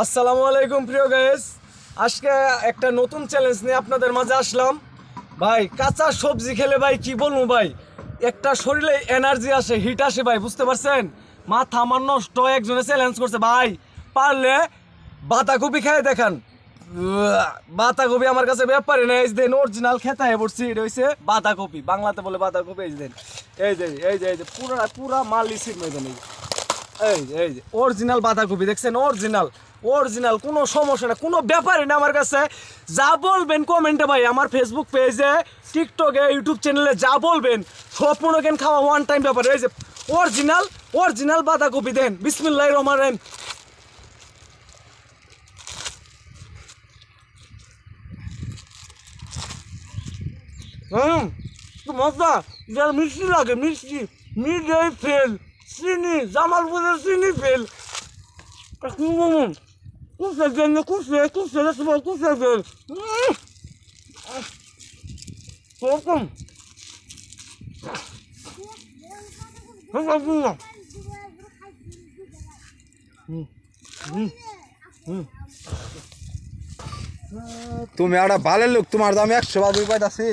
আসসালামু আলাইকুম প্রিয় গাইস, আজকে একটা নতুন চ্যালেঞ্জ নিয়ে আপনাদের মাঝে আসলাম। ভাই কাঁচা সবজি খেলে ভাই কি বলবো ভাই, একটা শরীরে এনার্জি আসে, হিট আসে ভাই, বুঝতে পারছেন? মাথা আমার নষ্ট। একজনে চ্যালেঞ্জ করছে ভাই পারলে বাঁধাকপি খেয়ে দেখান। বাঁধাকপি আমার কাছে ব্যাপারে নেই, এই দেন অরিজিনাল খেতায় পড়ছি, এটা হচ্ছে বাঁধাকপি, বাংলাতে বলে বাঁধাকপি। এই দেন, এই যে পুরা পুরা মালি সিট মেয়েদেন, এই যে অরিজিনাল বাঁধাকপি দেখছেন, অরিজিনাল অরিজিনাল, কোনো সমস্যা না, কোনো ব্যাপারই না আমার কাছে। যা বলবেন কমেন্টে ভাই, আমার ফেসবুক পেজে, টিকটকে, ইউটিউব চ্যানেলে যা বলবেন সব মনে কেন খাওয়া ওয়ান টাইম ব্যাপার। এই যে অরিজিনাল অরিজিনাল বাঁধাকপি দেন, বিসমিল্লাহির রহমানির রহিম। তো মজা, যার মিষ্টি লাগে, মিষ্টি মিঠাই ফেল, চিনি, জামালপুরের চিনি ফেল। কুসে জন্য কুসে সময় কুসে ফেল এরকম। তুমি একটা ভালো লোক, তোমার দাম 100 ভাগ পাইতাছি।